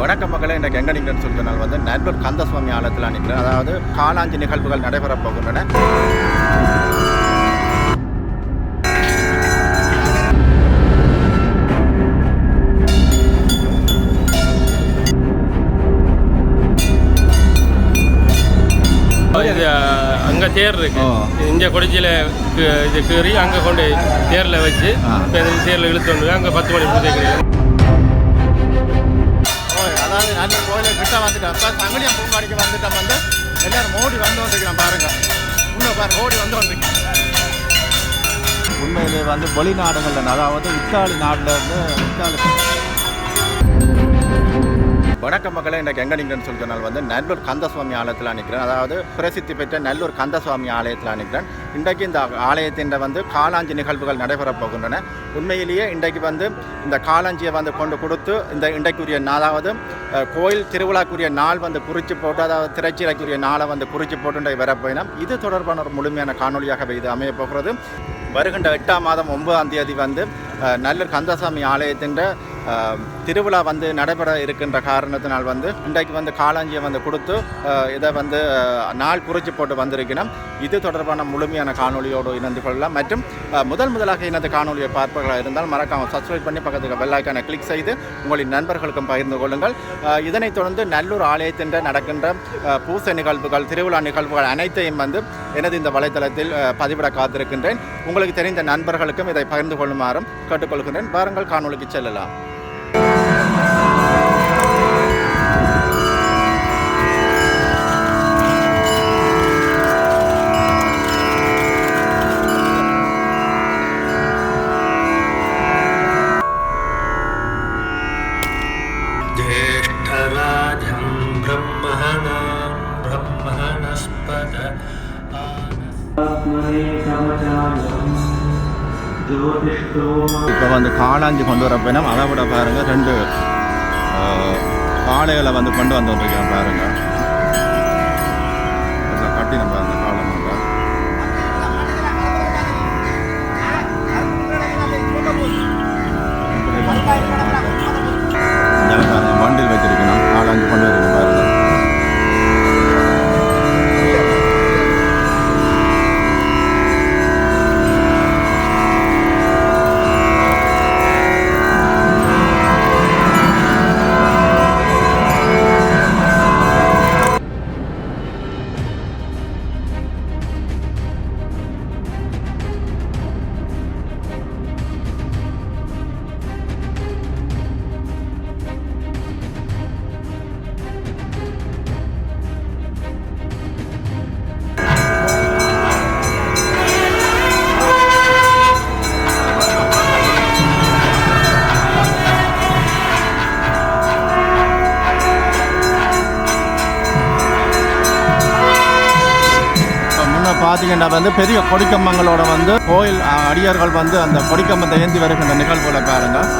வணக்க மக்களை இன்றைக்கு எங்கே நிற்கிறேன்னு சொல்லினால் வந்து நல்லூர் கந்தசுவாமி ஆலயத்தில் நிற்கிறேன். அதாவது காலாஞ்சி நிகழ்வுகள் நடைபெறப் போகின்றன. அங்கே தேர் இருக்கு, இங்கே கொடிச்சியில் இது கீறி அங்கே கொண்டு தேரில் வச்சு தேரில் இழுத்து வந்து அங்கே 10 மணி பூஜை கிடையாது. அதாவது நல்ல கோயிலை கிட்ட வந்துட்டோம். இப்போ சங்கடியம் பூங்காடிக்கு வந்துட்டோம். வந்து எல்லாரும் ஓடி வந்து வந்துருக்கிறோம். பாருங்க, இன்னும் பாருங்க, ஓடி வந்து வந்துருக்கோம். உண்மையிலே வந்து வெளிநாடுகளில், அதாவது இத்தாலி நாட்டில் இருந்து வணக்க மக்களை இன்றைக்கு எங்கே நிற்கிறேன்னு சொல்லினால் வந்து நல்லூர் கந்தசுவாமி ஆலயத்தில் நிற்கிறேன். அதாவது பிரசித்தி பெற்ற நல்லூர் கந்தசுவாமி ஆலயத்தில் நிற்கிறேன். இன்றைக்கு இந்த ஆலயத்தின் வந்து காலாஞ்சி நிகழ்வுகள் நடைபெறப் போகின்றன. உண்மையிலேயே இன்றைக்கு வந்து இந்த காலாஞ்சியை வந்து கொண்டு கொடுத்து இந்த இன்றைக்குரிய அதாவது கோயில் திருவிழாக்குரிய நாள் வந்து குறித்து போட்டு, அதாவது திரைச்சிறைக்குரிய நாளை வந்து குறித்து போட்டு இன்றைக்கு வரப்போயினோம். இது தொடர்பான ஒரு முழுமையான காணொலியாகவே இது அமைய போகிறது. வருகின்ற 8ஆம் மாதம் 9ஆம் தேதி வந்து நல்லூர் கந்தசாமி ஆலயத்தின் திருவிழா வந்து நடைபெற இருக்கின்ற காரணத்தினால் வந்து இன்றைக்கு வந்து காலாஞ்சியை வந்து கொடுத்து இதை வந்து நாள் குறித்து போட்டு வந்திருக்கணும். இது தொடர்பான முழுமையான காணொலியோடு இணைந்து கொள்ளலாம். மற்றும் முதலாக இணைந்த காணொலியை பார்ப்பவர்களாக இருந்தால் மறக்காமல் சப்ஸ்கிரைப் பண்ணி பக்கத்துக்கு பெல் ஐக்கானை கிளிக் செய்து உங்களின் நண்பர்களுக்கும் பகிர்ந்து கொள்ளுங்கள். இதனைத் தொடர்ந்து நல்லூர் ஆலயத்தின் நடக்கின்ற பூசை நிகழ்வுகள், திருவிழா நிகழ்வுகள் அனைத்தையும் வந்து எனது இந்த வலைத்தளத்தில் பதிவிட காத்திருக்கின்றேன். உங்களுக்கு தெரிந்த நண்பர்களுக்கும் இதை பகிர்ந்து கொள்ளுமாறும் கேட்டுக்கொள்கின்றேன். வாருங்கள் காணொலிக்கு செல்லலாம். இப்போ வந்து காலாஞ்சி கொண்டு வர போயினா அதை விட பாருங்கள் 2 காளைகளை வந்து கொண்டு வந்துருக்கேன். பாருங்கள், கட்டி நம்ம அந்த காலம் பாருங்கள், வண்டியில் வச்சிருக்கணும். காலாஞ்சி கொண்டு வரணும். பாருங்கள், பார்த்தீங்கன்னா வந்து பெரிய கொடிக்கம்பங்களோட வந்து கோயில் அடியார்கள் வந்து அந்த கொடிக்கம்பத்தை ஏந்தி வருகின்ற நிகழ்வுகளை பாருங்கள்.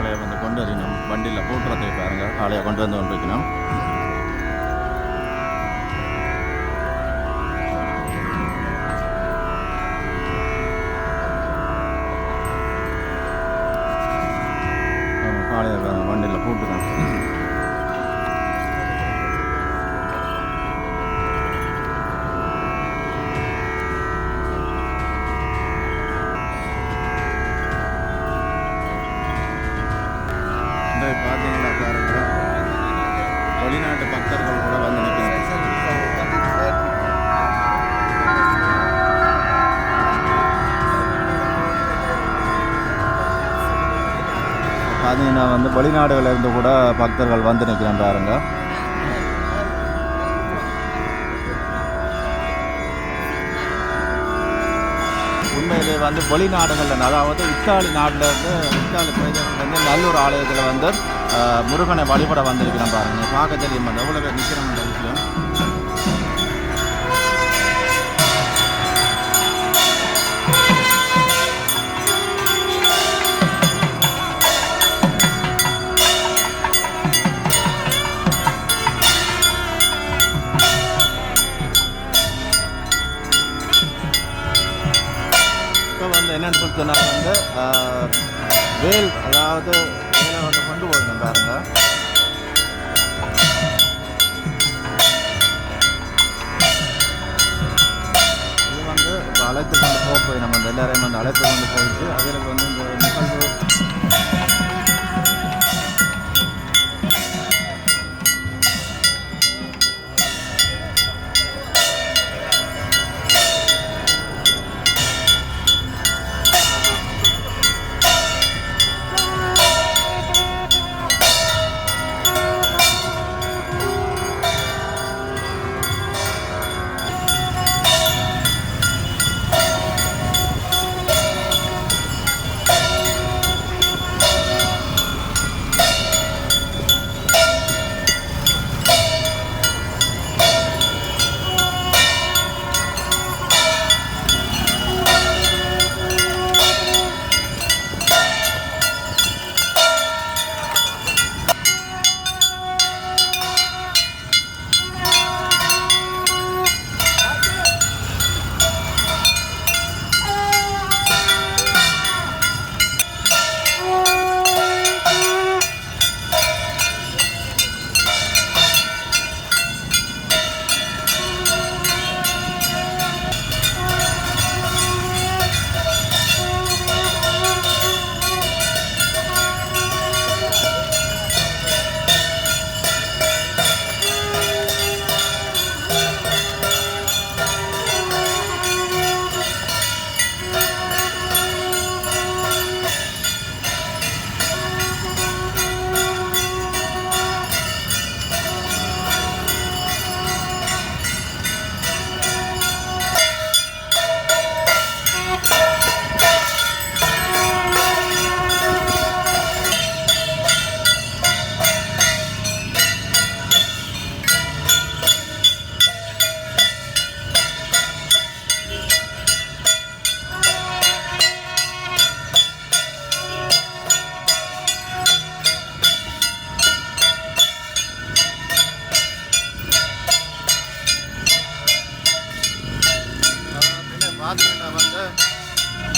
காளையை வந்து கொண்டு வரணும் வண்டியில் போட்டுறதுக்கு பாருங்க காளையை கொண்டு வந்து கொண்டிருக்கணும். காளையை வண்டியில் போட்டுக்கணும். பார்த்தீங்கன்னா பாருங்க வெளிநாட்டு பக்தர்கள் கூட வந்து நிற்கிறாங்க. பார்த்தீங்கன்னா வந்து வெளிநாடுகளில் இருந்து கூட பக்தர்கள் வந்து நிற்கிறாங்க பாருங்க. உண்மையிலே வந்து வெளிநாடுகளில் அதாவது இத்தாலி நாட்டில் இருந்து இத்தாலி பிரதேசத்துலேருந்து நல்லூர் ஆலயத்தில் வந்து முருகனை வழிபட வந்திருக்கிறோம் பாருங்க. பார்க்க தெரியும் அந்த எவ்வளோ பேர் நிற்கிறாங்க விஷயம். என்னென்னு சொல்லி சொன்னால் வந்து வேல் அதாவது வேலை வந்து கொண்டு போகணும் பாருங்க. இது வந்து அழைத்து கொண்டு போய் நம்ம அந்த எல்லாரையும் வந்து அழைத்து கொண்டு போயிட்டு அதில் வந்து இந்த நிகழ்வு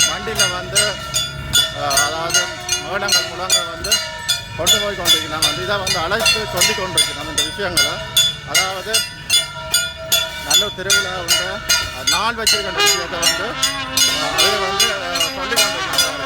வண்டியில் வந்து அதாவது மேளங்கள் முழங்கள் வந்து கொண்டு போய் கொண்டிருக்கிறாங்க. வந்து இதை வந்து அழைத்து சொல்லி கொண்டிருக்கிறோம் இந்த விஷயங்களை. அதாவது நல்ல திருவிழா உண்டு நாள் வச்சிருக்கின்ற விஷயத்தை வந்து அதை வந்து சொல்லி கொண்டிருக்கிறாங்க.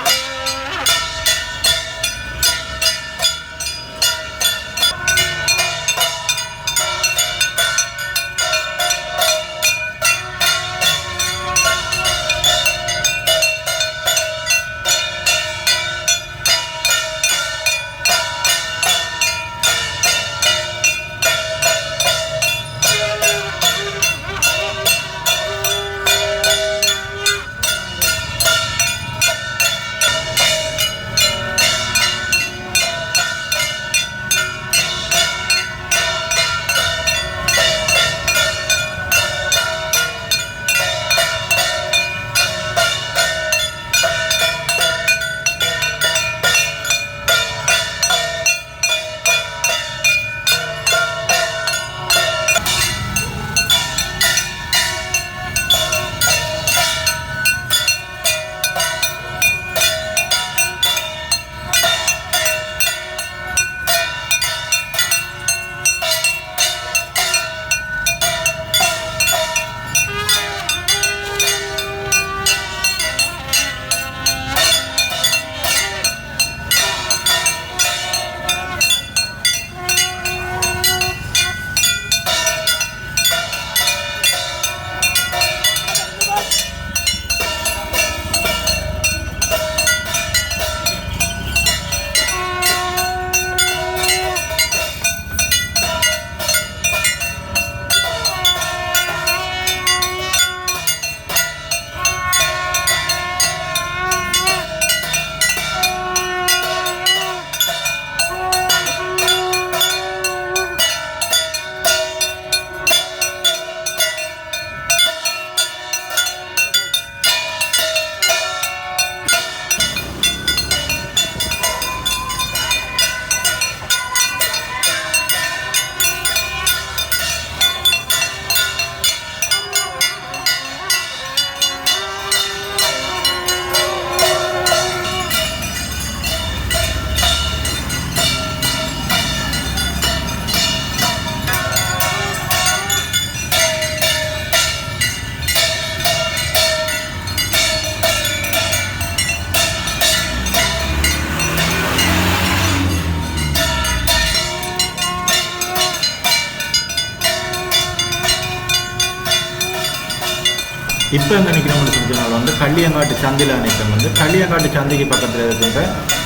இப்போ எங்கே நிற்கிறோம்னு சொன்னால் வந்து கள்ளியங்காட்டு சந்தையில் நிற்கிறோம். வந்து கள்ளியங்காட்டு சந்தைக்கு பக்கத்தில் இருக்கின்ற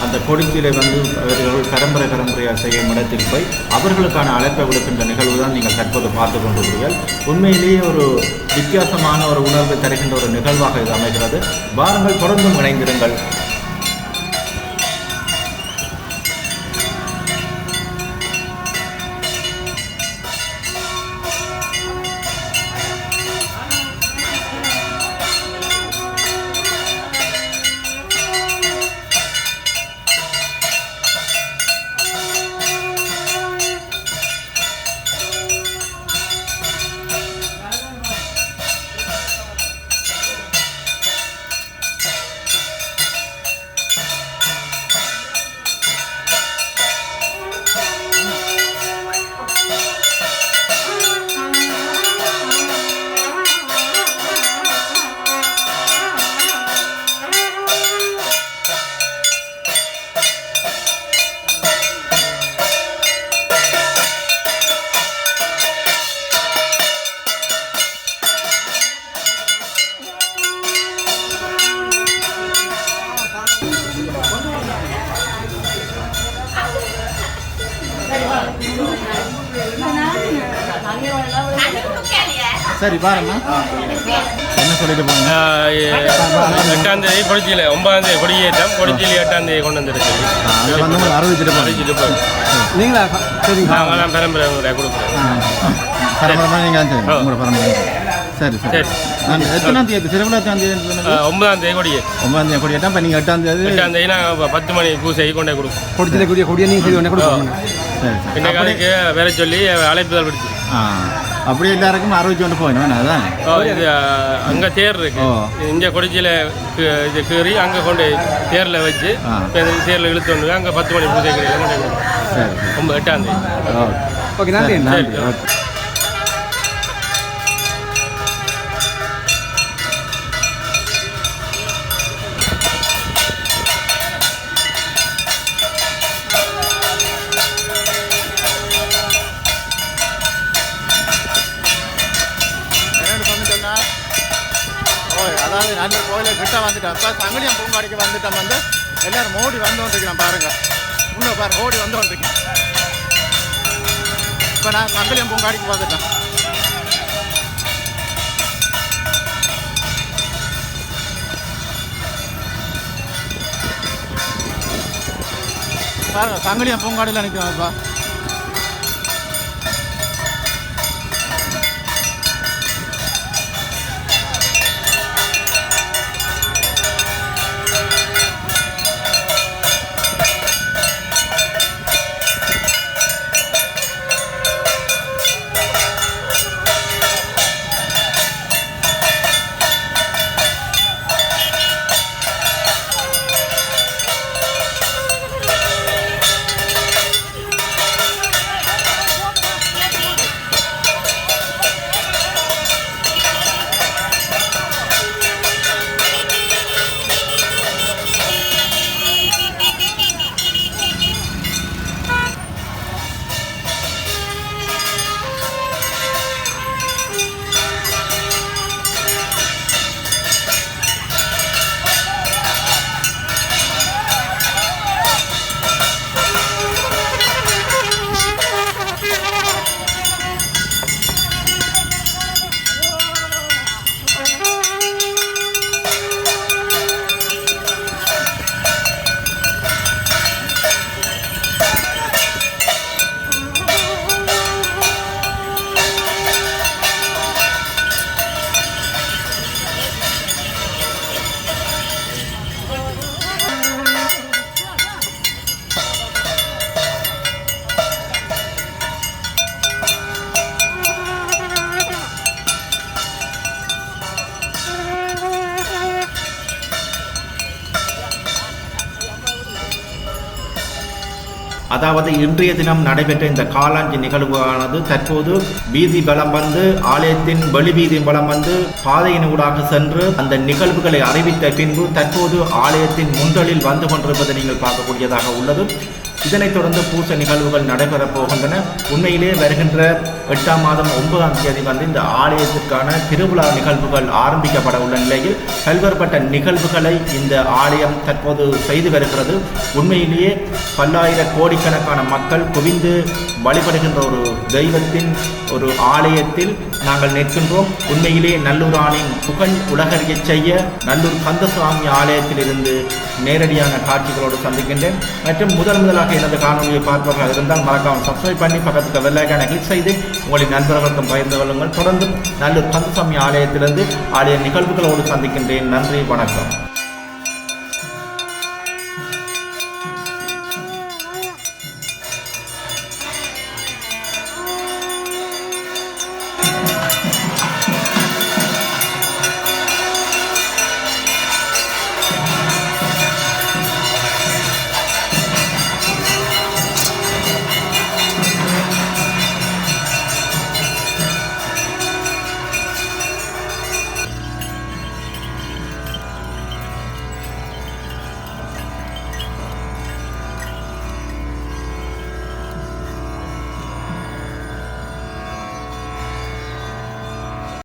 அந்த கொடிச்சிலை வந்து அவர்கள் பரம்பரையாக செய்யும் இடத்துக்கு போய் அவர்களுக்கான அழைப்பை விடுக்கின்ற நிகழ்வு தான் நீங்கள் தற்போது பார்த்து கொண்டிருக்கிறீர்கள். உண்மையிலேயே ஒரு வித்தியாசமான ஒரு உணர்வை தருகின்ற ஒரு நிகழ்வாக இது அமைகிறது. வாருங்கள், தொடர்ந்தும் இணைந்திருங்கள். சரி பாருங்க, என்ன சொல்லிட்டு போங்க. 8ஆம் தேதி கொடிச்சியில், 9ஆம் தேதி கொடியேற்றம், கொடிச்சியில் 8ஆம் தேதி கொண்டு வந்துருக்கு. அதை வந்து அறிவிச்சிட்டு போய் நீங்களா? சரி, நாங்களாம் பரம்பரை கொடுக்குறோம். பரம்பரை நீங்கள் சரி, உங்களோட பரம்பரை. சரி சரி. நான் எத்தனாம் தேதி திருவிழா? 9ஆம் தேதி கொடியே. 9ஆம் தேதி கொடியேட்டா. இப்போ நீங்கள் 8ஆம் தேதி நாங்கள் 10 மணி பூசை கொண்டே கொடுப்போம். கொடிச்சியில் கொடியை நீங்கள் செய்து கொண்டே கொடுப்போம். சரி சரி. இந்த காலைக்கு வேற சொல்லி அழைப்புதல் பிடிச்சி அப்படி எல்லாருக்கும் அறிவிச்சு கொண்டு போயிடும். அதுதான் இது அங்கே தேர் இருக்கு. இங்கே கொடிச்சியில் இது கீறி அங்கே கொண்டு தேரில் வச்சு தேரில் இழுத்து வந்து அங்கே 10 மணி பூஜை கொண்டு சரி. 8ஆம் தேதி. ஓகே, நன்றி. நன்றி. ஓகே. அதாவது நல்ல கோயிலை கிட்ட வந்துட்டோம். இப்போ சங்கலியம் பூங்காடிக்கு வந்துட்டோம். வந்து எல்லாரும் ஓடி வந்து கொண்டிருக்கிறோம். பாருங்க, இன்னும் பாருங்க, ஓடி வந்து கொண்டிருக்கேன். இப்போ நான் சங்கலியம் பூங்காடிக்கு வந்துட்டேன். பாருங்க, சங்கலியம் பூங்காடியில் நிற்கிறோம். இப்போ அதாவது இன்றைய தினம் நடைபெற்ற இந்த காலாஞ்சி நிகழ்வானது தற்போது வீதி பலம் வந்து ஆலயத்தின் வெளிவீதி பலம் வந்து பாதையின் ஊடாக சென்று அந்த நிகழ்வுகளை அறிவித்த பின்பு தற்போது ஆலயத்தின் முன்றலில் வந்து கொண்டிருப்பதை நீங்கள் பார்க்கக்கூடியதாக உள்ளது. இதனைத் தொடர்ந்து பூசை நிகழ்வுகள் நடைபெறப் போகின்றன. உண்மையிலே வருகின்ற 8ஆம் மாதம் 9ஆம் தேதி வந்து இந்த ஆலயத்திற்கான திருவிழா நிகழ்வுகள் ஆரம்பிக்கப்பட உள்ள நிலையில் பல்வேறுபட்ட நிகழ்வுகளை இந்த ஆலயம் தற்போது செய்து வருகிறது. உண்மையிலேயே பல்லாயிர கோடிக்கணக்கான மக்கள் குவிந்து வழிபடுகின்ற ஒரு தெய்வத்தின் ஒரு ஆலயத்தில் நாங்கள் நிற்கின்றோம். உண்மையிலே நல்லூரானின் புகழ் உலகறிய செய்ய நல்லூர் கந்தசுவாமி ஆலயத்திலிருந்து நேரடியான காட்சிகளோடு சந்திக்கின்றேன். மற்றும் முதலாக எனது காணொலியை பார்ப்பவர்கள் இருந்தால் மறக்காமல் சப்ஸ்கிரைப் பண்ணி பக்கத்துக்கு பெல் ஐகானை கிளிக் செய்து உங்களின் நண்பர்களுக்கும் பகிர்ந்து கொள்ளுங்கள். தொடர்ந்து நல்லூர் கந்தசுவாமி ஆலயத்திலிருந்து ஆலய நிகழ்வுகளோடு சந்திக்கின்றேன். நன்றி, வணக்கம்.